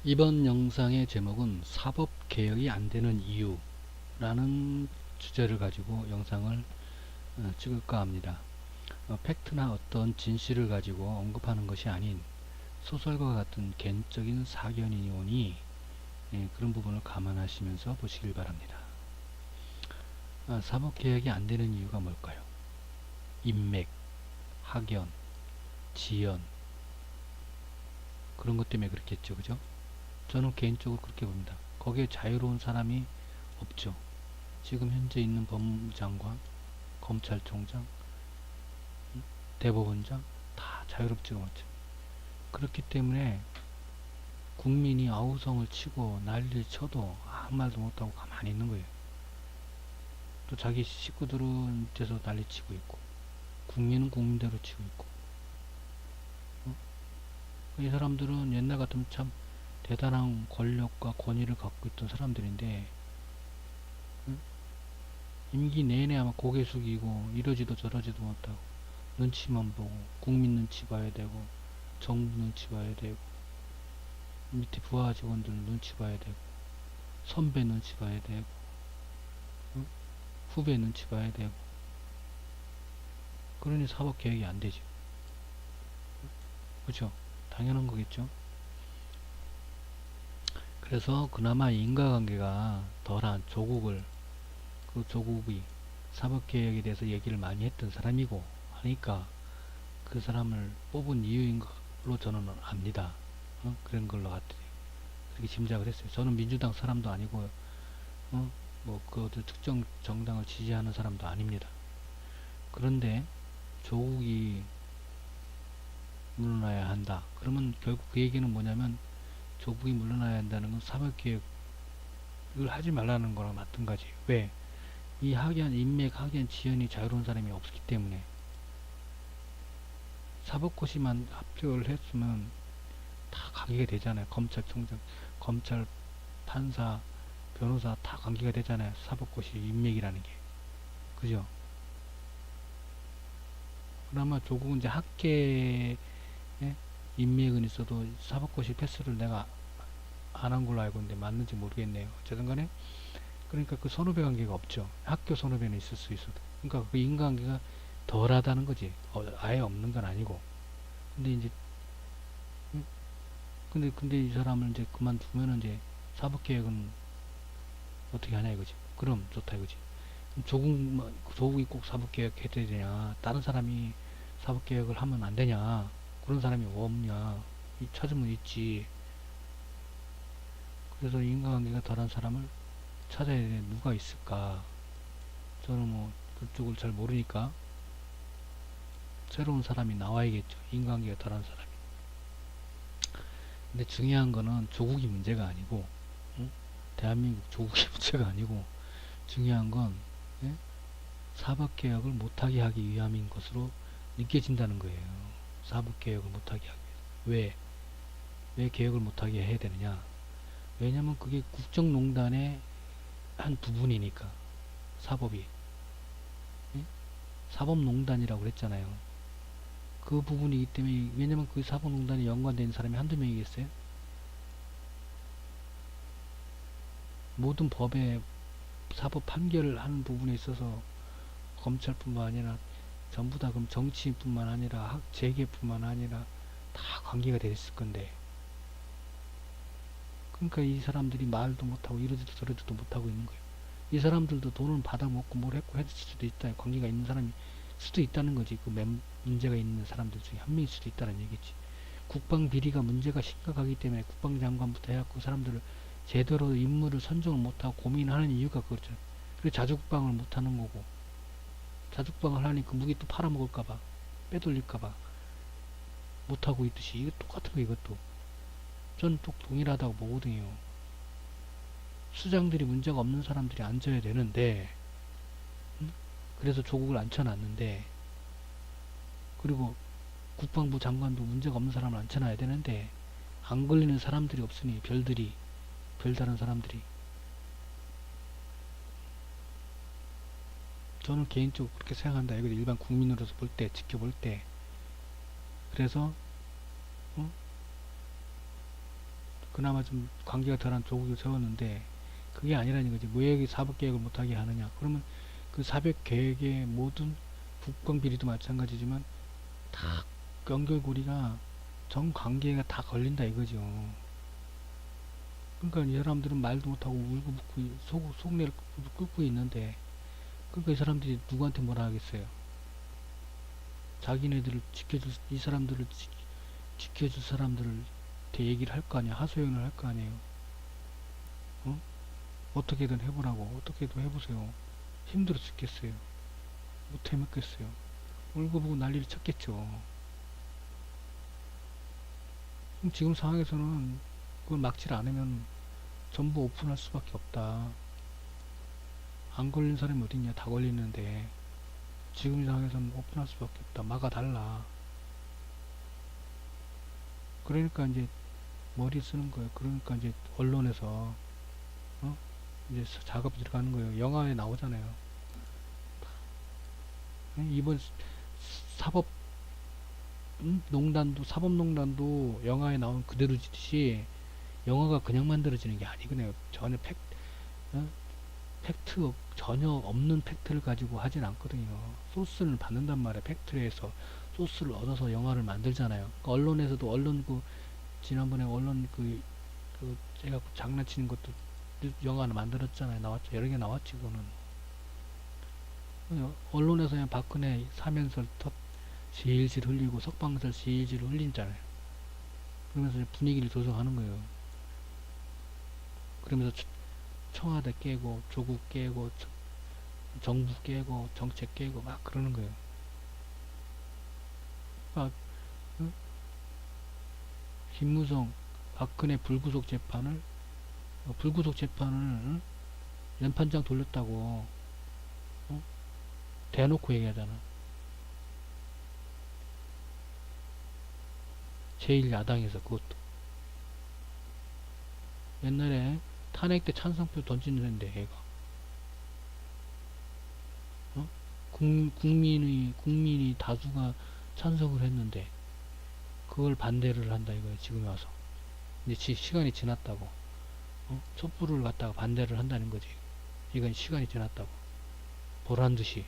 이번 영상의 제목은 사법개혁이 안되는 이유라는 주제를 가지고 영상을 찍을까 합니다. 팩트나 어떤 진실을 가지고 언급하는 것이 아닌 소설과 같은 개인적인 사견이니 오니 그런 부분을 감안하시면서 보시길 바랍니다. 사법개혁이 안되는 이유가 뭘까요? 인맥, 학연, 지연 그런 것 때문에 그렇겠죠. 그죠? 저는 개인적으로 그렇게 봅니다. 거기에 자유로운 사람이 없죠. 지금 현재 있는 법무장관, 검찰총장, 대법원장 다 자유롭지가 않죠. 그렇기 때문에 국민이 아우성을 치고 난리를 쳐도 아무 말도 못하고 가만히 있는 거예요. 또 자기 식구들은 밑에서 난리치고 있고 국민은 국민대로 치고 있고 이 사람들은 옛날 같으면 참 대단한 권력과 권위를 갖고 있던 사람들인데 임기 내내 아마 고개 숙이고 이러지도 저러지도 못하고 눈치만 보고 국민 눈치 봐야 되고 정부 눈치 봐야 되고 밑에 부하 직원들 눈치 봐야 되고 선배 눈치 봐야 되고 후배 눈치 봐야 되고 그러니 사법개혁이 안 되죠. 그죠? 당연한 거겠죠. 그래서 그나마 인과관계가 덜한 조국을 그 조국이 사법개혁에 대해서 얘기를 많이 했던 사람이고 하니까 그 사람을 뽑은 이유인 걸로 저는 압니다. 그런 걸로 같아요. 그렇게 짐작을 했어요. 저는 민주당 사람도 아니고 그 특정 정당을 지지하는 사람도 아닙니다. 그런데 조국이 물러나야 한다. 그러면 결국 그 얘기는 뭐냐면 조국이 물러나야 한다는 건 사법개혁을 하지 말라는 거랑 마찬가지예요. 왜? 이 학연, 인맥, 학연, 지연이 자유로운 사람이 없기 때문에 사법고시만 합격을 했으면 다 관계가 되잖아요. 검찰총장, 검찰, 판사, 변호사 다 관계가 되잖아요. 사법고시 인맥이라는 게. 그죠? 그나마 조국은 이제 학계 인맥은 있어도 사법고시 패스를 내가 안 한 걸로 알고 있는데 맞는지 모르겠네요. 어쨌든 간에 그러니까 그 선후배 관계가 없죠. 학교 선후배는 있을 수 있어도. 그러니까 그 인간관계가 덜하다는 거지. 아예 없는 건 아니고. 근데 이제 근데 이 사람을 이제 그만두면은 이제 사법개혁은 어떻게 하냐 이거지. 그럼 좋다 이거지. 조국이 꼭 사법개혁 해야 되냐. 다른 사람이 사법개혁을 하면 안 되냐. 그런 사람이 없냐. 찾으면 있지. 그래서 인간관계가 덜한 사람을 찾아야 돼. 누가 있을까. 저는 뭐 그쪽을 잘 모르니까 새로운 사람이 나와야겠죠. 인간관계가 덜한 사람이. 근데 중요한 거는 조국이 문제가 아니고 응? 대한민국 조국이 문제가 아니고 중요한 건 예? 사법개혁을 못하게 하기 위함인 것으로 느껴진다는 거예요. 사법개혁을 못하게 하기 위해. 왜 개혁을 못하게 해야 되느냐. 왜냐면 그게 국정농단의 한 부분이니까. 사법이. 예? 사법농단이라고 그랬잖아요. 그 부분이기 때문에. 왜냐면 그 사법농단에 연관된 사람이 한두 명이겠어요? 모든 법에 사법 판결을 하는 부분에 있어서 검찰뿐만 아니라 전부 다 그럼 정치인뿐만 아니라 재계뿐만 아니라 다 관계가 돼 있을 건데. 그러니까 이 사람들이 말도 못하고 이러지도 저러지도 못하고 있는 거예요. 이 사람들도 돈을 받아먹고 뭘 했고 했을 수도 있다. 관계가 있는 사람이 수도 있다는 거지. 그 문제가 있는 사람들 중에 한 명일 수도 있다는 얘기지. 국방 비리가 문제가 심각하기 때문에 국방장관부터 해갖고 사람들을 제대로 인물을 선정을 못하고 고민하는 이유가 그렇죠. 그리고 자주국방을 못하는 거고, 자주국방을 하니까 무기 또 팔아먹을까봐, 빼돌릴까봐 못하고 있듯이 이거 똑같은 거 이것도. 전 또 동일하다고 보거든요. 수장들이 문제가 없는 사람들이 앉아야 되는데, 그래서 조국을 앉혀놨는데, 그리고 국방부 장관도 문제가 없는 사람을 앉혀놔야 되는데, 안 걸리는 사람들이 없으니 별다른 사람들이. 저는 개인적으로 그렇게 생각한다. 이거 일반 국민으로서 볼 때, 지켜볼 때. 그래서 그나마 좀 관계가 덜한 조국을 세웠는데 그게 아니라는 거지. 왜 사법개혁을 못하게 하느냐. 그러면 그 사법개혁의 모든 국방비리도 마찬가지지만 다 연결고리가 정 관계가 다 걸린다 이거죠. 그러니까 이 사람들은 말도 못하고 울고 붓고 속내를 끓고 있는데 그러니까 이 사람들이 누구한테 뭐라 하겠어요. 자기네들을 지켜줄 이 사람들을 지켜줄 사람들한테 얘기를 할 거 아니야. 하소연을 할 거 아니에요. 어? 어떻게든 해보라고. 어떻게든 해보세요. 힘들어 죽겠어요. 못 해먹겠어요. 울고 보고 난리를 쳤겠죠. 그럼 지금 상황에서는 그걸 막질 않으면 전부 오픈할 수밖에 없다. 안 걸린 사람이 어딨냐. 다 걸리는데 지금 상황에서는 오픈할 수밖에 없다. 막아달라. 그러니까 이제 머리 쓰는 거예요. 그러니까 이제 언론에서 이제 작업이 들어가는 거예요. 영화에 나오잖아요. 이번 사법 농단도 사법농단도 영화에 나온 그대로지듯이 영화가 그냥 만들어지는 게 아니거든요. 전혀 어? 팩트 전혀 없는 팩트를 가지고 하진 않거든요. 소스를 받는단 말이에요. 팩트에서 소스를 얻어서 영화를 만들잖아요. 그러니까 언론에서도 언론 지난번에 언론 제가 장난치는 것도 영화를 만들었잖아요. 나왔죠. 여러 개 나왔지 그거는. 언론에서 그냥 박근혜 사면설 실실 흘리고 석방설 실실 흘린잖아요. 그러면서 분위기를 조성하는 거예요. 그러면서 청와대 깨고 조국 깨고 정부 깨고 정책 깨고 막 그러는 거예요. 막 김무성 박근혜 불구속 재판을 연판장 돌렸다고 어? 대놓고 얘기하잖아. 제1야당에서 그것도 옛날에 탄핵 때 찬성표 던지는데 얘가 국민이 다수가 찬성을 했는데 그걸 반대를 한다 이거예요. 지금 와서 이제 시간이 지났다고 촛불을 갖다가 반대를 한다는 거지. 이건 시간이 지났다고 보란 듯이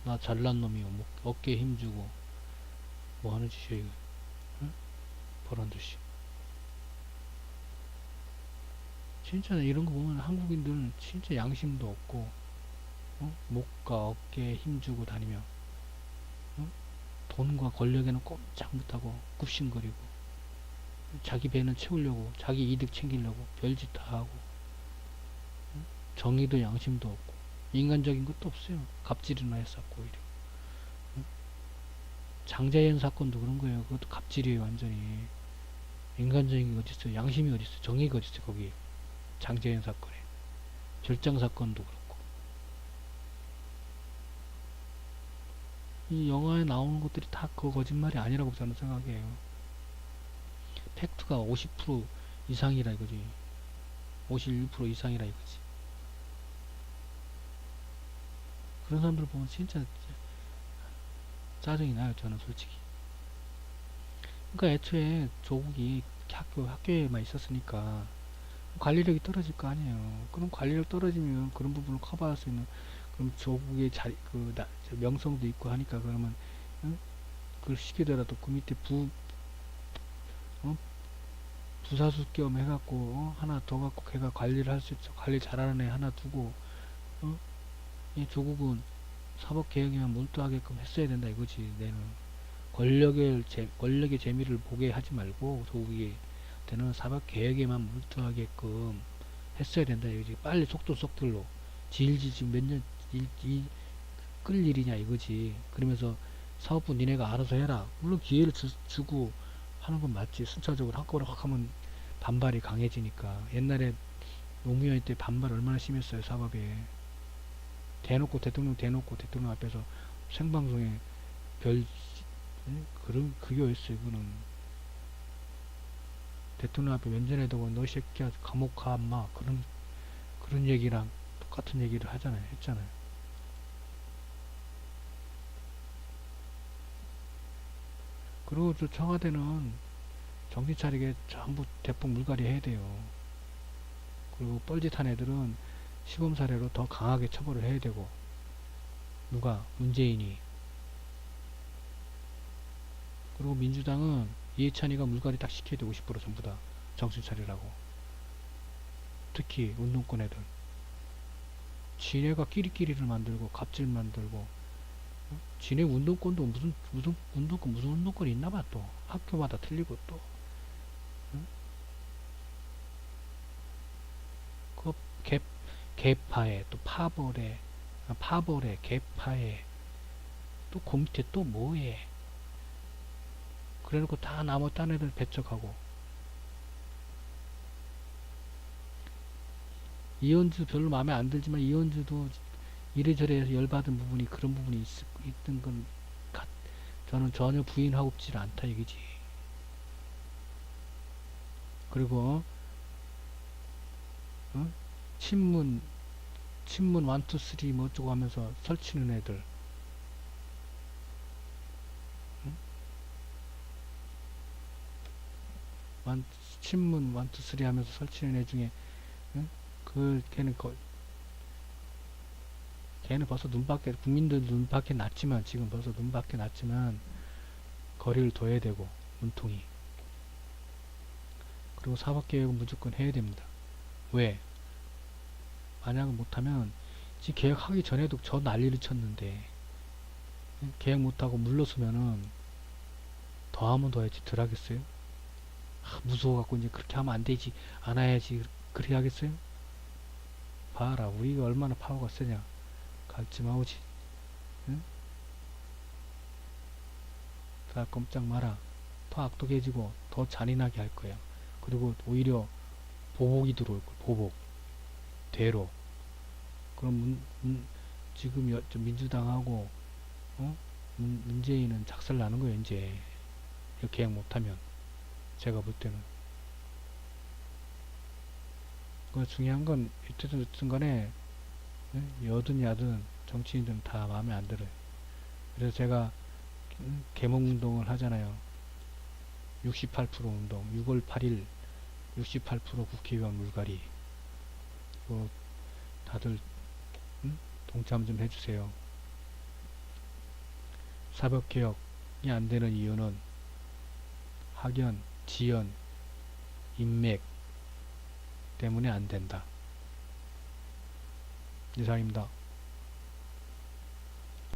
나 잘난 놈이요 뭐 어깨에 힘주고 뭐 하는 짓이야 이거. 보란 듯이 진짜 이런 거 보면 한국인들 진짜 양심도 없고 목과 어깨에 힘주고 다니며 돈과 권력에는 꼼짝 못하고 굽신거리고 자기 배는 채우려고 자기 이득 챙기려고 별짓 다 하고 정의도 양심도 없고 인간적인 것도 없어요. 갑질이나 했었고 오히려 장자연 사건도 그런 거예요. 그것도 갑질이에요. 완전히 인간적인 게 어딨어요. 양심이 어딨어요. 정의가 어딨어요. 거기 장자연 사건에 절장 사건도 그렇고 이 영화에 나오는 것들이 다 그 거짓말이 아니라고 저는 생각해요. 팩트가 50% 이상이라 이거지. 51% 이상이라 이거지. 그런 사람들 보면 진짜 짜증이 나요. 저는 솔직히. 그러니까 애초에 조국이 학교에만 있었으니까 관리력이 떨어질 거 아니에요. 그럼 관리력 떨어지면 그런 부분을 커버할 수 있는 그럼 조국의 명성도 있고 하니까 그러면 그걸 시키더라도 그 밑에 어? 부사수 겸 해갖고 하나 더 갖고 걔가 관리를 할 수 있죠. 관리 잘하는 애 하나 두고 이 조국은 사법개혁에만 몰두하게끔 했어야 된다 이거지. 내는 권력의 재미를 보게 하지 말고 조국이 되는 사법개혁에만 몰두하게끔 했어야 된다 이거지. 빨리 속도속들로 질질 지금 몇 년 끌 일이냐 이거지. 그러면서 사업부 니네가 알아서 해라. 물론 기회를 주고 하는 건 맞지. 순차적으로 한꺼번에 확 하면 반발이 강해지니까. 옛날에 노무현 때 반발 얼마나 심했어요. 사법에. 대놓고 대통령 앞에서 생방송에 별 그런 그거였어요. 이거는 대통령 앞에 면전에다가 너 새끼야 감옥 가 엄마 그런 얘기랑 똑같은 얘기를 하잖아요. 했잖아요. 그리고 저 청와대는 정신 차리게 전부 대폭 물갈이 해야 돼요. 그리고 뻘짓한 애들은 시범 사례로 더 강하게 처벌을 해야 되고. 누가? 문재인이. 그리고 민주당은 이해찬이가 물갈이 딱 시켜야 돼. 50% 전부 다 정신 차리라고. 특히 운동권 애들. 지네가 끼리끼리를 만들고 갑질 만들고. 지네 운동권도 무슨 운동권 무슨 운동권이 있나봐. 또 학교마다 틀리고 또. 응? 그 개, 개파에 또 파벌에 파벌에 개파에 또 그 밑에 또 뭐에. 그래놓고 다 나머지 딴 애들 배척하고. 이현주 별로 마음에 안 들지만 이현주도 이래저래 열받은 부분이 그런 부분이 있던 건 저는 전혀 부인하고 싶지 않다 얘기지. 그리고 어? 친문 원투 쓰리 뭐 어쩌고 하면서 설치는 애들. 응? 친문 원투 쓰리 하면서 설치는 애 중에 응? 걔는 벌써 눈밖에 국민들 눈밖에 났지만 지금 벌써 눈밖에 났지만 거리를 둬야 되고 문통이. 그리고 사법개혁은 무조건 해야 됩니다. 왜? 만약 못하면 지금 개혁하기 전에도 저 난리를 쳤는데 개혁 못하고 물러서면은 더 하면 더 해야지 덜 하겠어요? 무서워갖고 이제 그렇게 하면 안 되지 안 해야지 그렇게 하겠어요? 봐라 우리가 얼마나 파워가 세냐. 갈지 마오지. 응? 다 꼼짝 마라. 더 악독해지고 더 잔인하게 할 거야. 그리고 오히려 보복이 들어올 거야. 보복 대로. 그럼 지금 민주당하고 어? 문재인은 작살 나는 거예요 이제. 이렇게 계약 못하면. 제가 볼 때는 그 중요한 건 어쨌든 간에 여든 야든 정치인들은 다 마음에 안 들어요. 그래서 제가 계몽운동을 하잖아요. 68% 운동 6월 8일 68% 국회의원 물갈이. 뭐 다들 동참 좀 해주세요. 사법개혁이 안 되는 이유는 학연, 지연, 인맥 때문에 안 된다. 이상입니다.